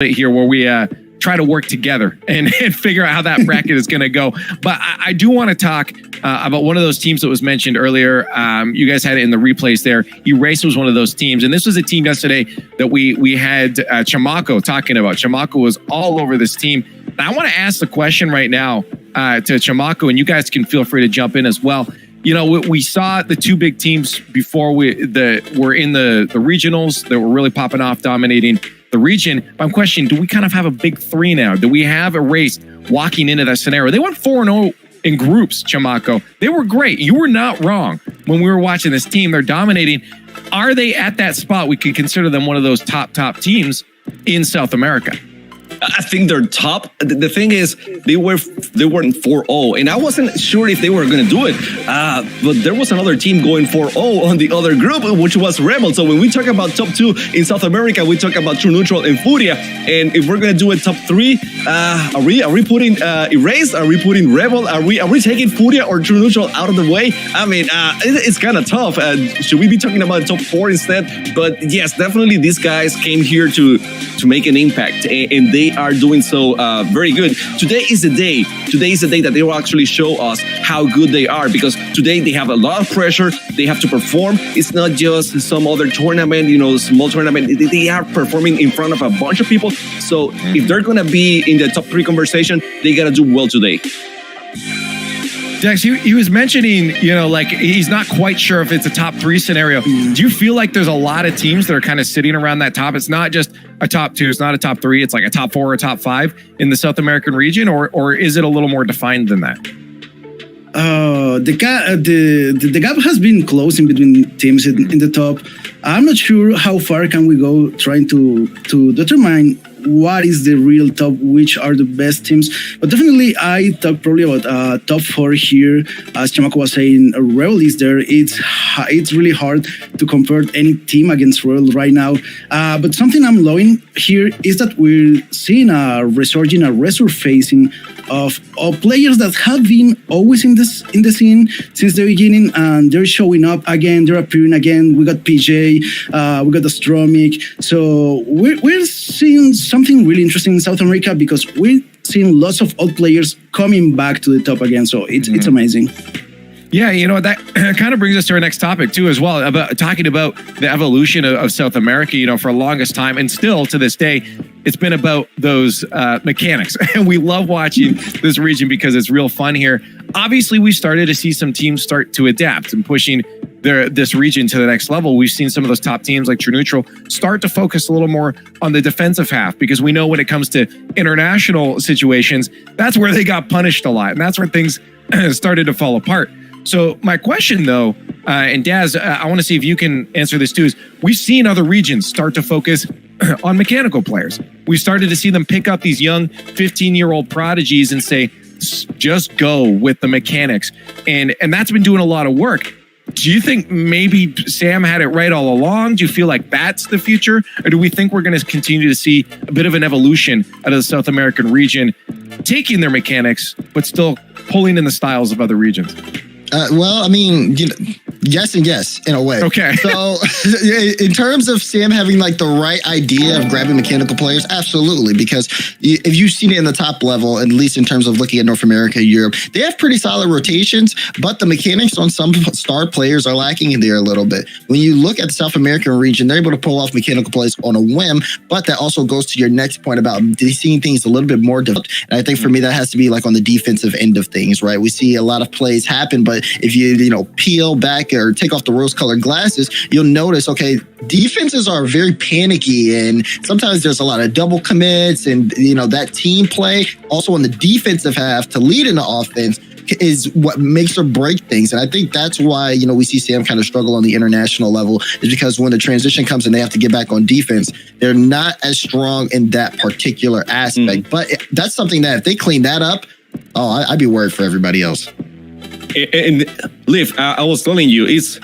here where we try to work together and figure out how that bracket is going to go. But I do want to talk about one of those teams that was mentioned earlier. You guys had it in the replays there. Erase was one of those teams. And this was a team yesterday that we had Chamaco talking about. Chamaco was all over this team. And I want to ask the question right now to Chamaco, and you guys can feel free to jump in as well. You know, we saw the two big teams before were in the regionals that were really popping off, dominating the region. I'm questioning, do we kind of have a big three now? Do we have a race walking into that scenario? They went 4-0 in groups, Chamaco. They were great. You were not wrong when we were watching this team. They're dominating. Are they at that spot? We could consider them one of those top teams in South America. I think they're top. The thing is, they weren't 4-0, and I wasn't sure if they were going to do it. But there was another team going 4-0 on the other group, which was Rebel. So when we talk about top two in South America, we talk about True Neutral and Furia. And if we're going to do a top three, are we putting Erase? Are we putting Rebel? Are we taking Furia or True Neutral out of the way? I mean, it's kind of tough. Should we be talking about top four instead? But yes, definitely these guys came here to make an impact, and they are doing so very good. Today is the day that they will actually show us how good they are, because today they have a lot of pressure. They have to perform. It's not just some other tournament, small tournament. They are performing in front of a bunch of people. So if they're going to be in the top three conversation, they got to do well today. Dex, he was mentioning, like he's not quite sure if it's a top three scenario. Do you feel like there's a lot of teams that are kind of sitting around that top? It's not just a top two, it's not a top three, it's like a top four or a top five in the South American region, or is it a little more defined than that? The gap has been closing between teams in the top. I'm not sure how far can we go trying to determine what is the real top, which are the best teams. But definitely I talk probably about top four here. As Chamaco was saying, Rebel is there. It's really hard to compare any team against Rebel right now. But something I'm loving here is that we're seeing a resurfacing of players that have been always in the scene since the beginning, and they're showing up again, they're appearing again. We got PJ, we got Astromic. So we're seeing something really interesting in South America, because we're seeing lots of old players coming back to the top again. So it's amazing. Yeah, that kind of brings us to our next topic too, as well, about talking about the evolution of South America. For the longest time, and still to this day, it's been about those mechanics. And we love watching this region because it's real fun here. Obviously, we started to see some teams start to adapt and pushing this region to the next level. We've seen some of those top teams like True Neutral start to focus a little more on the defensive half, because we know when it comes to international situations, that's where they got punished a lot. And that's where things started to fall apart. So my question, though, and Daz, I want to see if you can answer this too, is we've seen other regions start to focus on mechanical players. We've started to see them pick up these young 15-year-old prodigies and say, just go with the mechanics. And that's been doing a lot of work. Do you think maybe Sam had it right all along? Do you feel like that's the future? Or do we think we're going to continue to see a bit of an evolution out of the South American region, taking their mechanics, but still pulling in the styles of other regions? Well, I mean, yes and yes, in a way. Okay. So in terms of Sam having like the right idea of grabbing mechanical players, absolutely. Because if you've seen it in the top level, at least in terms of looking at North America, Europe, they have pretty solid rotations, but the mechanics on some star players are lacking in there a little bit. When you look at the South American region, they're able to pull off mechanical plays on a whim, but that also goes to your next point about seeing things a little bit more developed. And I think for me, that has to be like on the defensive end of things, right? We see a lot of plays happen, but if you peel back or take off the rose-colored glasses, you'll notice, okay, defenses are very panicky, and sometimes there's a lot of double commits, and that team play also on the defensive half to lead in the offense is what makes or break things. And I think that's why, we see Sam kind of struggle on the international level, is because when the transition comes and they have to get back on defense, they're not as strong in that particular aspect. But that's something that if they clean that up, I'd be worried for everybody else. And Liv, I was telling you, it's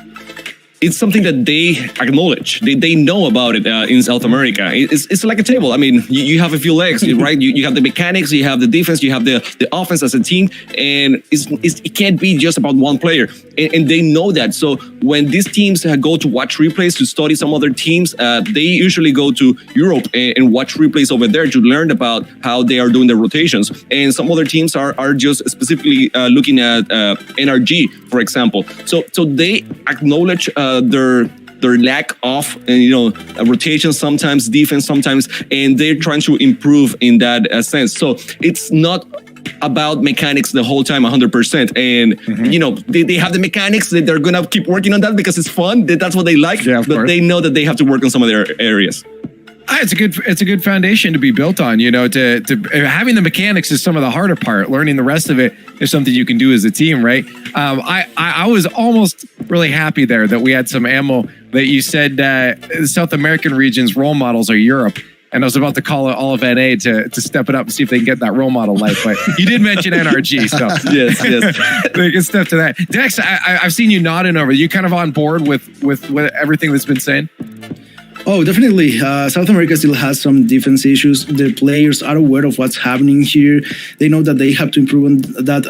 it's something that they acknowledge. They know about it in South America. It's like a table. I mean, you have a few legs, right? You have the mechanics, you have the defense, you have the offense as a team, and it can't be just about one player. And they know that. So when these teams go to watch replays to study some other teams, they usually go to Europe and watch replays over there to learn about how they are doing their rotations. And some other teams are just specifically looking at NRG, for example. So they acknowledge their lack of rotation, sometimes defense, sometimes, and they're trying to improve in that sense. So it's not about mechanics the whole time 100%, and they have the mechanics that they're gonna keep working on that because it's fun, that's what they like, but they know that they have to work on some of their areas. It's a good foundation to be built on. To having the mechanics is some of the harder part. Learning the rest of it is something you can do as a team, right? I was almost really happy there that we had some ammo that you said the South American region's role models are Europe. And I was about to call all of NA to step it up and see if they can get that role model life. But you did mention NRG, so yes. They can step to that. Dex, I've seen you nodding over. You kind of on board with everything that's been saying? Oh, definitely. South America still has some defense issues. The players are aware of what's happening here. They know that they have to improve on that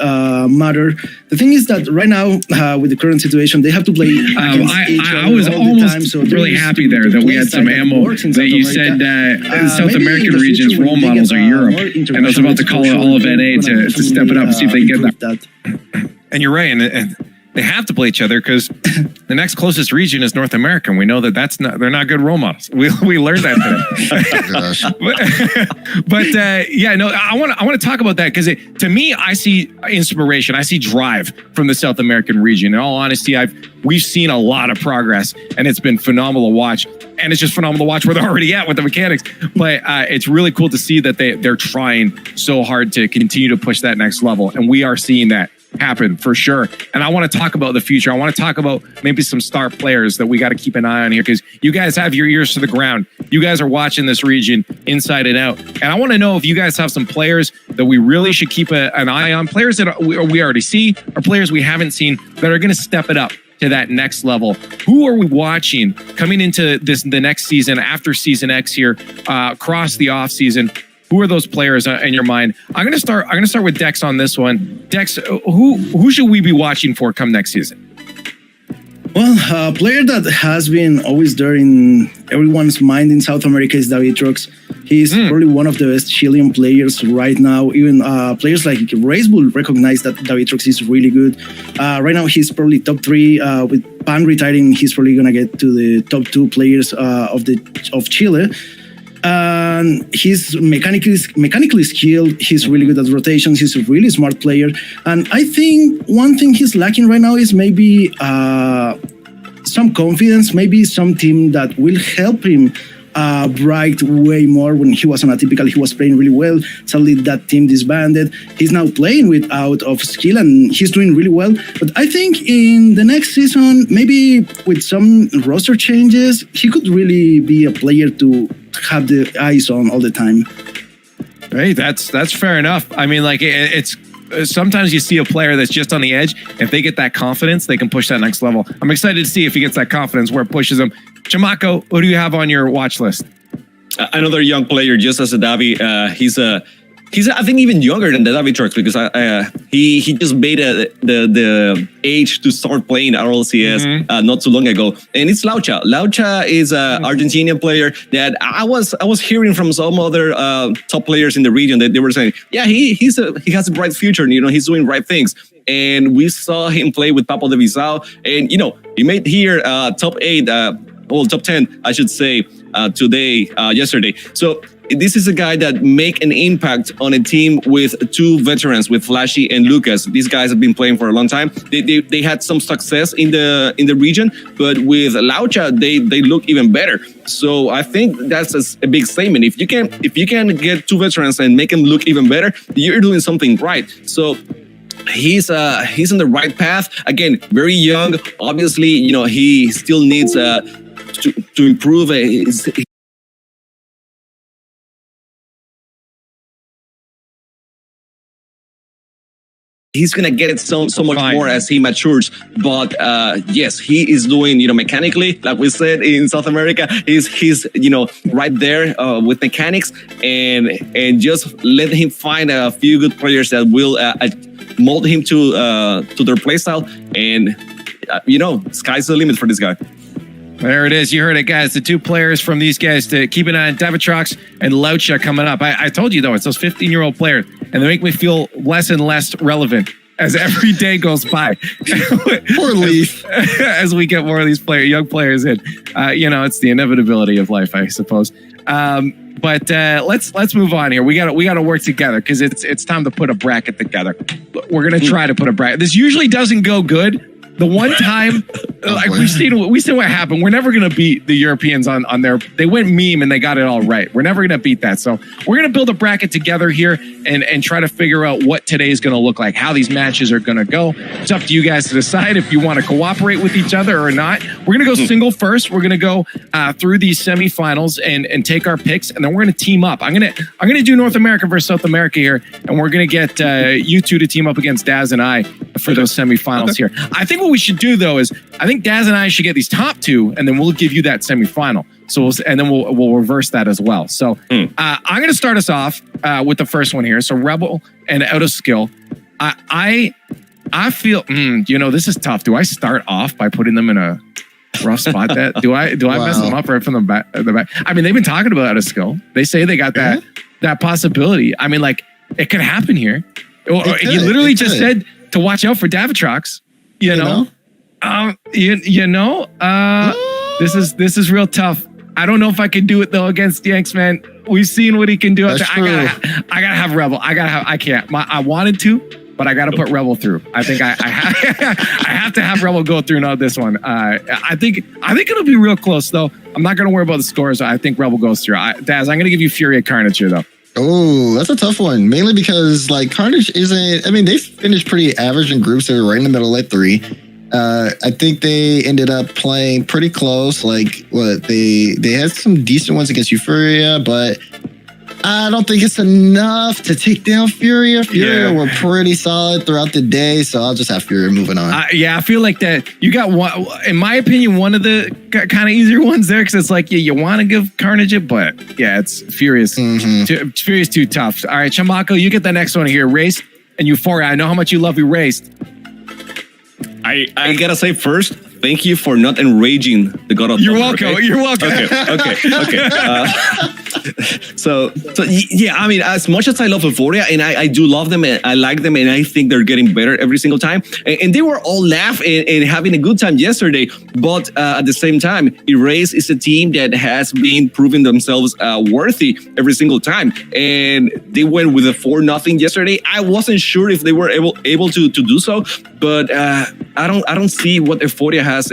matter. The thing is that right now, with the current situation, they have to play against each other I was all almost the time. So really happy there that we had some ammo that you said South American region's role models are Europe. And I was about to call all of NA to step it up and see if they can get that. And you're right. And they have to play each other because the next closest region is North America, and we know that they're not good role models. We learned that today. but I want to talk about that because to me, I see inspiration, I see drive from the South American region. In all honesty, we've seen a lot of progress, and it's been phenomenal to watch. And it's just phenomenal to watch where they're already at with the mechanics. But it's really cool to see that they're trying so hard to continue to push that next level, and we are seeing that happen for sure. And I want to talk about the future. I want to talk about maybe some star players that we got to keep an eye on here because you guys have your ears to the ground. You guys are watching this region inside and out. And I want to know if you guys have some players that we really should keep an eye on, players that we already see or players we haven't seen that are going to step it up to that next level. Who are we watching coming into the next season, after Season X here, across the off season? Who are those players in your mind? I'm gonna start with Dex on this one. Dex, who should we be watching for come next season? Well, a player that has been always there in everyone's mind in South America is David Trox. He's probably one of the best Chilean players right now. Even players like Race will recognize that David Trox is really good. Right now, he's probably top 3. With Pan retiring, he's probably gonna get to the top 2 players of Chile. And he's mechanically skilled. He's really good at rotations. He's a really smart player. And I think one thing he's lacking right now is maybe some confidence, maybe some team that will help him bright way more. When he was on Atypical, he was playing really well. Sadly, that team disbanded. He's now playing without of skill, and he's doing really well. But I think in the next season, maybe with some roster changes, he could really be a player to have the eyes on all the time. Right, that's fair enough. I mean, like it's sometimes you see a player that's just on the edge. If they get that confidence, they can push that next level. I'm excited to see if he gets that confidence where it pushes him. Chamaco, who do you have on your watch list? Another young player, just as a Davi. He's I think even younger than the David Trox because he just made the age to start playing RLCS not too long ago, and it's Laucha. Laucha is an Argentinian player that I was hearing from some other top players in the region that they were saying, yeah, he has a bright future, and he's doing right things. And we saw him play with Papo de Visao, and he made here top 8, top 10, I should say, yesterday. So this is a guy that make an impact on a team with 2 veterans, with Flashy and Lucas. These guys have been playing for a long time. They had some success in the region, but with Laucha, they look even better. So I think that's a big statement. If you can get 2 veterans and make them look even better, you're doing something right. So he's on the right path. Again, very young. Obviously, he still needs to improve his he's gonna get it so much more as he matures. But yes, he is doing, mechanically, like we said in South America, he's right there with mechanics, and just let him find a few good players that will mold him to their playstyle, and sky's the limit for this guy. There it is. You heard it, guys. The two players from these guys to keep an eye on, Davitrox and Laucha coming up. I told you, though, it's those 15-year-old players, and they make me feel less and less relevant as every day goes by. Poor Leaf. As we get more of these young players in. It's the inevitability of life, I suppose. But let's move on here. We got to work together because it's time to put a bracket together. We're going to try to put a bracket. This usually doesn't go good. The one time, we seen what happened. We're never going to beat the Europeans on their. They went meme and they got it all right. We're never going to beat that. So we're going to build a bracket together here and try to figure out what today is going to look like, how these matches are going to go. It's up to you guys to decide if you want to cooperate with each other or not. We're going to go single first. We're going to go through these semifinals and take our picks, and then we're going to team up. I'm going to do North America versus South America here, and we're going to get you two to team up against Daz and I for those semifinals here. I think what we should do, though, is I think Daz and I should get these top two, and then we'll give you that semifinal. So we'll reverse that as well. So I'm going to start us off with the first one here. So Rebel and Out of Skill. I feel this is tough. Do I start off by putting them in a rough spot? That do I mess them up right from the back? I mean, they've been talking about Out of Skill. They say they got that possibility. I mean, like, it could happen here. He literally just said to watch out for Davitrox. This is real tough. I don't know if I can do it though against Yanks, man. We've seen what he can do. I gotta have Rebel. I can't. I wanted to, but I gotta put Rebel through. I think I have to have Rebel go through now this one. I think it'll be real close though. I'm not gonna worry about the scores. I think Rebel goes through. Daz, I'm gonna give you Fury at Carnage here though. Oh, that's a tough one. Mainly because Carnage isn't. I mean, they finished pretty average in groups. They were right in the middle at 3. I think they ended up playing pretty close. They had some decent ones against Euphoria, but I don't think it's enough to take down Furia. Furia were pretty solid throughout the day, so I'll just have Furia moving on. I feel like that you got one, in my opinion, one of the kind of easier ones there, because it's like, you want to give Carnage it, but it's Furious. Furious too tough. All right, Chamaco, you get the next one here. Race and Euphoria. I know how much you love Erased. I gotta say first, thank you for not enraging the God of Thunder. You're welcome. Okay? You're welcome. Okay. So yeah, I mean, as much as I love Euphoria, and I do love them, and I like them, and I think they're getting better every single time, and they were all laughing and having a good time yesterday, but at the same time, Erase is a team that has been proving themselves worthy every single time, and they went with a 4-0 yesterday. I wasn't sure if they were able to do so, but I don't see what Euphoria has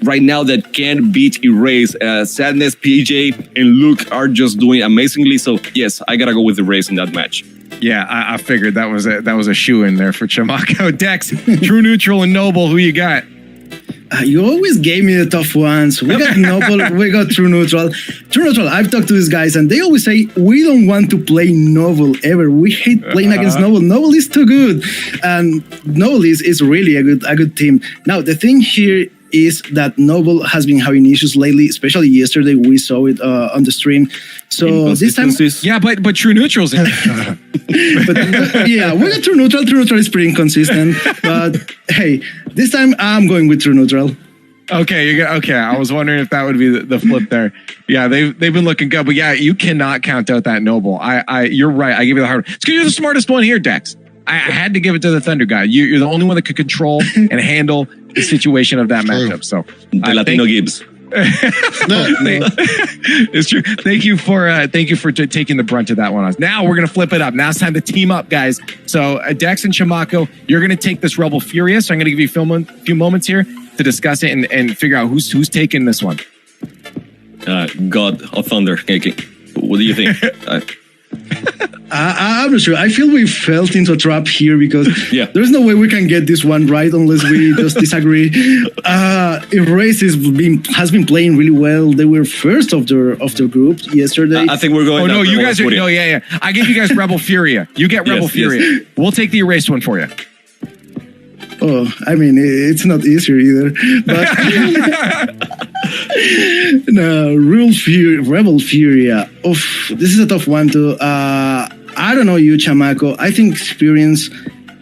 right now that can beat Erase. Sadness, PJ, and Luke are just doing amazingly. So yes, I gotta go with Erase in that match. Yeah, I figured that was a shoe in there for Chamaco. Dex, True Neutral, and Noble. Who you got? You always gave me the tough ones. We got Noble, we got True Neutral. True Neutral, I've talked to these guys, and they always say, we don't want to play Noble ever. We hate playing against Noble. Noble is too good. And Noble is really a good team. Now, the thing here is that Noble has been having issues lately, especially yesterday. We saw it on the stream. So this time, yeah, but True Neutral's in. But yeah, we got True Neutral. True Neutral is pretty inconsistent. But hey, this time I'm going with True Neutral. Okay, okay. I was wondering if that would be the flip there. Yeah, they've been looking good, but yeah, you cannot count out that Noble. You're right. I give you the hard. It's because you're the smartest one here, Dex. I had to give it to the Thunder guy. You're the only one that could control and handle the situation of that matchup. So the Latino Gibbs. It's true. Thank you for taking the brunt of that one. Now we're gonna flip it up. Now it's time to team up, guys. So Dex and Chamaco, you're gonna take this Rebel Furious. So I'm gonna give you a few moments here to discuss it and figure out who's taking this one. God of Thunder. What do you think? I'm not sure. I feel we fell into a trap here because Yeah. there's no way we can get this one right unless we just disagree. Erase has been playing really well. They were first of their group yesterday. I think we're going. Oh no, down you Rebel guys are. Furia. No, yeah. I give you guys Rebel Furia. You get Rebel Yes, Furia. yes. We'll take the erased one for you. Oh, I mean, it's not easier either. But no, Rebel Furia. Oof, this is a tough one too. I don't know you, Chamaco. I think experience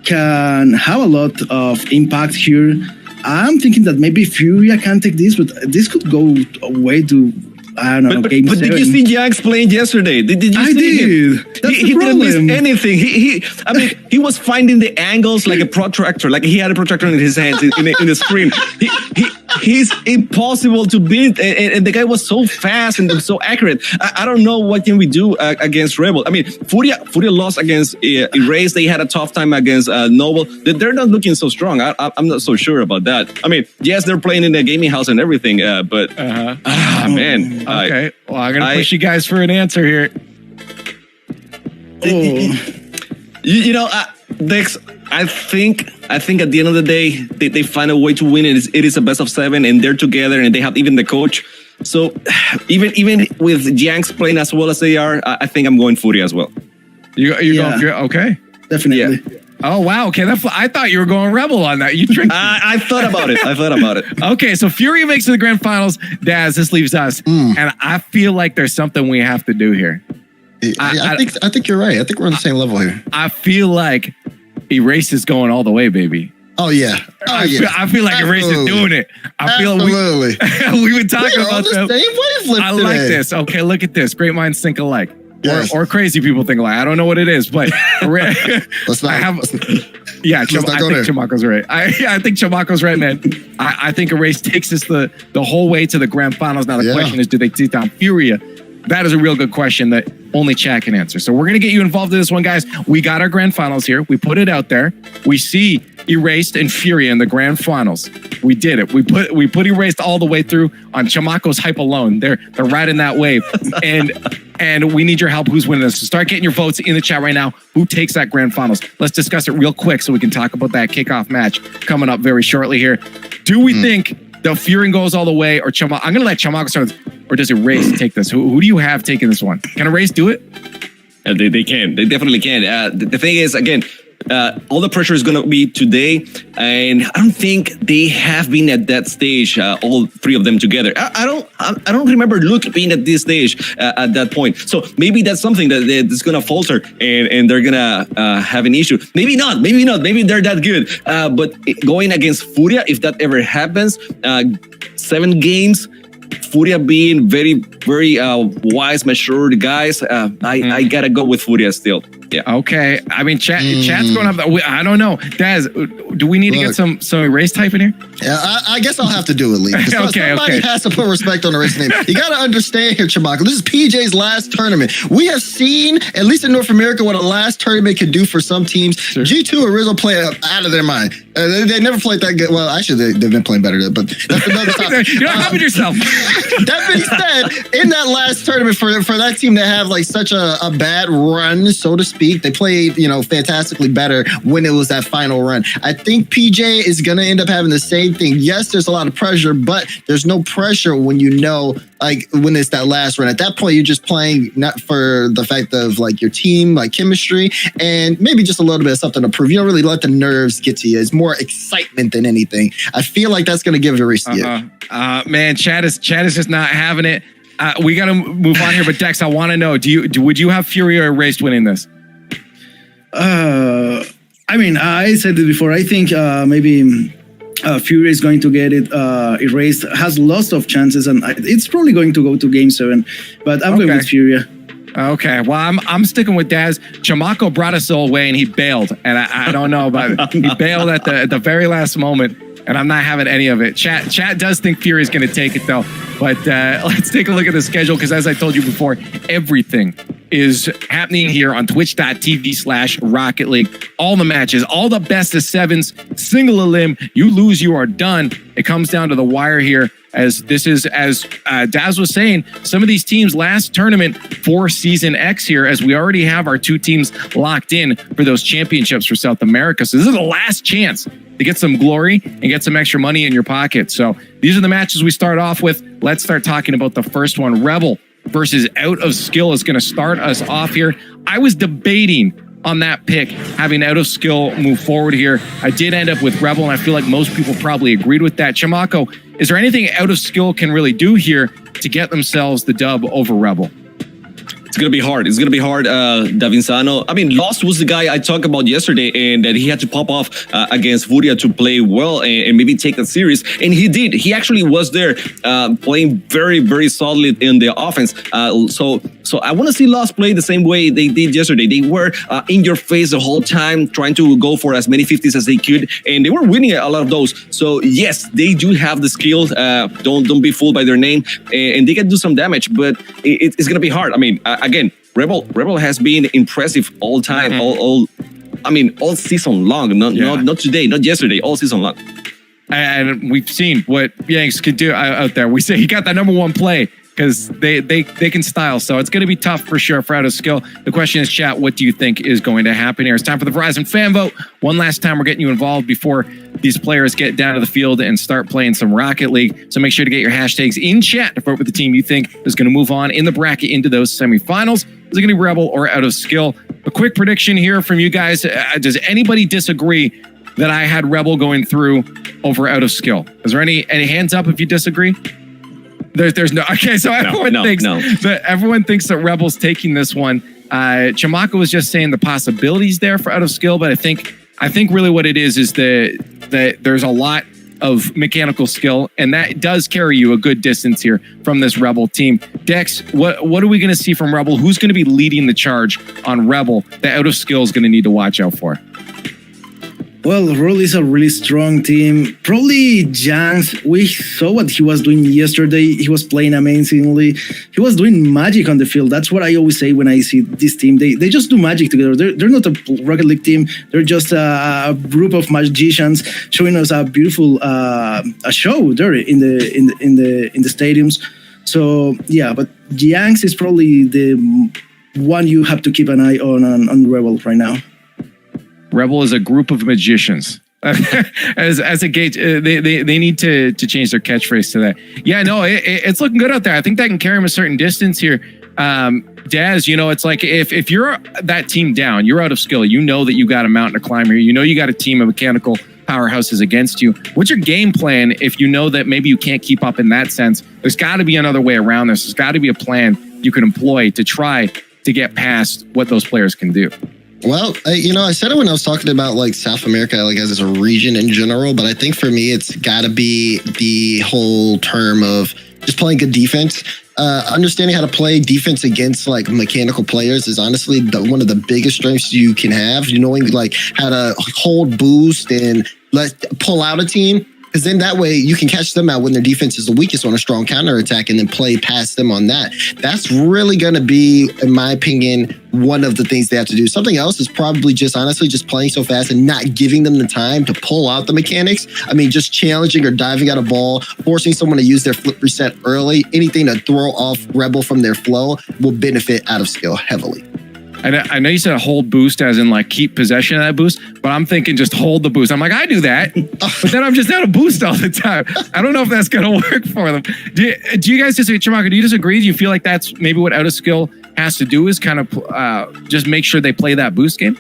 can have a lot of impact here. I'm thinking that maybe Furia can take this, but this could go away to, I don't know, But game did 7. you see Jax playing yesterday? Did you I see did. him? That's he the didn't miss problem. anything. I mean, he was finding the angles like a protractor, like he had a protractor in his hands in the screen. He's impossible to beat, and the guy was so fast and so accurate. I don't know what can we do against Rebel. I mean, Furia lost against Erase. They had a tough time against Noble. They're not looking so strong. I'm not so sure about that. I mean, yes, they're playing in the gaming house and everything, but man. Okay. Well, I'm gonna push you guys for an answer here. You know, Dex, I think at the end of the day, they find a way to win. It is a best of 7, and they're together, and they have even the coach. So even with Jiangx playing as well as they are, I think I'm going Furia as well. You're going Furia? Okay. Definitely. Yeah. Oh wow. Okay. I thought you were going Rebel on that. You tricked me. I thought about it. Okay, so Furia makes it to the grand finals. Daz, this leaves us, and I feel like there's something we have to do here. I think you're right. I think we're on the same level here. I feel like Erase is going all the way, baby. Oh yeah. I feel like Erase is doing it. I feel Absolutely. we've been talking We're about on the that. same wavelength I like today. this. Okay, look at this. Great minds think alike. Yes. Or crazy people think alike. I don't know what it is, but Let's not. yeah, let's not I go think there. Chamaco's right. I think Chamaco's right, man. I think Erase takes us the whole way to the grand finals. Now the question is, do they take down Furia? That is a real good question that only chat can answer. So we're going to get you involved in this one, guys. We got our grand finals here. We put it out there. We see Erased and Furia in the grand finals. We did it. We put Erased all the way through on Chamaco's hype alone. They're riding that wave. And we need your help. Who's winning this? So start getting your votes in the chat right now. Who takes that grand finals? Let's discuss it real quick so we can talk about that kickoff match coming up very shortly here. Do we think the Fury goes all the way, or Chamaco? I'm going to let Chamaco start, or does Erase take this? Who do you have taking this one? Can Erase do it? They can. They definitely can. The thing is, again, all the pressure is going to be today, and I don't think they have been at that stage. All 3 of them together. I don't remember Luke being at this stage at that point. So maybe that's something that's going to falter, and they're going to have an issue. Maybe not. Maybe they're that good. But going against Furia, if that ever happens, 7 games. Furia being very, very wise, matured guys. I gotta go with Furia still. Yeah. Okay. I mean, chat's going up. I don't know. Daz, do we need to get some Erase type in here? Yeah, I guess I'll have to do it, Lee. Somebody has to put respect on the race name. You got to understand here, Chamaco. This is PJ's last tournament. We have seen, at least in North America, what a last tournament could do for some teams. Sure. G2 and Rizzo play out of their mind. They never played that good. Well, actually, they've been playing better, but that's another topic. You're not helping yourself. That being said, in that last tournament, for that team to have like such a bad run, so to speak, they played, fantastically better when it was that final run. I think PJ is going to end up having the same thing. Yes, there's a lot of pressure, but there's no pressure when when it's that last run. At that point, you're just playing not for the fact of like your team, like chemistry, and maybe just a little bit of something to prove. You don't really let the nerves get to you. It's more excitement than anything. I feel like that's going to give it a race to you. Man, Chad is just not having it. We got to move on here, but Dex, I want to know: would you have Fury or Erased winning this? I mean, I said it before. I think maybe Fury is going to get it. Erased has lots of chances, and it's probably going to go to Game 7. But I'm going with Fury. Okay, well, I'm sticking with Daz. Chamaco brought us all away, and he bailed, and I don't know about it. He bailed at the very last moment, and I'm not having any of it. Chat does think Fury is going to take it, though. But let's take a look at the schedule, because as I told you before, everything is happening here on twitch.tv/Rocket League. All the matches, all the best of sevens, single elim. You lose, you are done. It comes down to the wire here, as this is, as Daz was saying, some of these teams last tournament for Season X here, as we already have our two teams locked in for those championships for South America. So this is the last chance to get some glory and get some extra money in your pocket. So these are the matches we start off with. Let's start talking about the first one. Rebel versus Out of Skill is going to start us off here. I was debating on that pick, having Out of Skill move forward here. I did end up with Rebel, and I feel like most people probably agreed with that. Chamaco, is there anything Out of Skill can really do here to get themselves the dub over Rebel? It's going to be hard. It's going to be hard, Davinzano. I mean, Lost was the guy I talked about yesterday, and that he had to pop off against Furia to play well and maybe take a series. And he did. He actually was there playing very, very solidly in the offense. So I want to see Lost play the same way they did yesterday. They were in your face the whole time, trying to go for as many 50s as they could, and they were winning a lot of those. So yes, they do have the skill. Don't be fooled by their name, and they can do some damage, but it's going to be hard. I mean, again, Rebel has been impressive all time, all season long. Not today, not yesterday, all season long. And we've seen what Yanks can do out there. We say he got that #1 play because they can style. So it's going to be tough for sure for Out of Skill. The question is, chat, what do you think is going to happen here? It's time for the Verizon fan vote. One last time, we're getting you involved before these players get down to the field and start playing some Rocket League. So make sure to get your hashtags in chat to vote with the team you think is going to move on in the bracket into those semifinals. Is it going to be Rebel or Out of Skill? A quick prediction here from you guys. Does anybody disagree that I had Rebel going through over Out of Skill? Is there any hands up if you disagree? There's no. Okay, so everyone thinks that Rebel's taking this one. Chamaco was just saying the possibilities there for Out of Skill, but I think really what it is that there's a lot of mechanical skill, and that does carry you a good distance here from this Rebel team. Dex, what are we going to see from Rebel? Who's going to be leading the charge on Rebel that Out of Skill is going to need to watch out for? Well, Roll is a really strong team. Probably Jans, we saw what he was doing yesterday. He was playing amazingly. He was doing magic on the field. That's what I always say when I see this team. They just do magic together. They're not a Rocket League team. They're just a group of magicians showing us a beautiful a show there in the stadiums. So yeah, but Jiangx is probably the one you have to keep an eye on Rebel right now. Rebel is a group of magicians. as a gauge, they need to change their catchphrase to that. Yeah, no, it's looking good out there. I think that can carry them a certain distance here. Daz, it's like if you're that team down, you're Out of Skill. You know that you got a mountain to climb here. You know you got a team of mechanical powerhouses against you. What's your game plan if you know that maybe you can't keep up in that sense? There's got to be another way around this. There's got to be a plan you can employ to try to get past what those players can do. Well, I said it when I was talking about like South America, like as a region in general, but I think for me, it's got to be the whole term of just playing good defense. Understanding how to play defense against like mechanical players is honestly one of the biggest strengths you can have. Knowing like how to hold boost and pull out a team. Because then that way you can catch them out when their defense is the weakest on a strong counterattack and then play past them on that. That's really going to be, in my opinion, one of the things they have to do. Something else is probably just honestly just playing so fast and not giving them the time to pull out the mechanics. I mean, just challenging or diving at a ball, forcing someone to use their flip reset early, anything to throw off Rebel from their flow will benefit Out of Skill heavily. I know you said hold boost as in like keep possession of that boost, but I'm thinking just hold the boost. I'm like, I do that, but then I'm just out of boost all the time. I don't know if that's going to work for them. Do you guys disagree? Chamaco, do you disagree? Do you feel like that's maybe what Out of Skill has to do is kind of just make sure they play that boost game?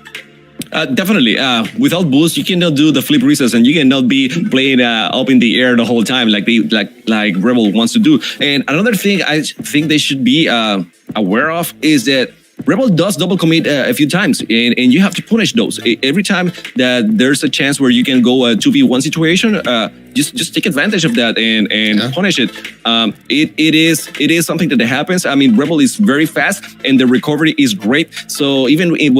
Definitely. Without boost, you cannot do the flip resets, and you cannot be playing up in the air the whole time like Rebel wants to do. And another thing I think they should be aware of is that Rebel does double commit a few times, and you have to punish those. Every time that there's a chance where you can go a 2v1 situation, just take advantage of that and punish it. It is something that happens. I mean, Rebel is very fast, and the recovery is great. So even when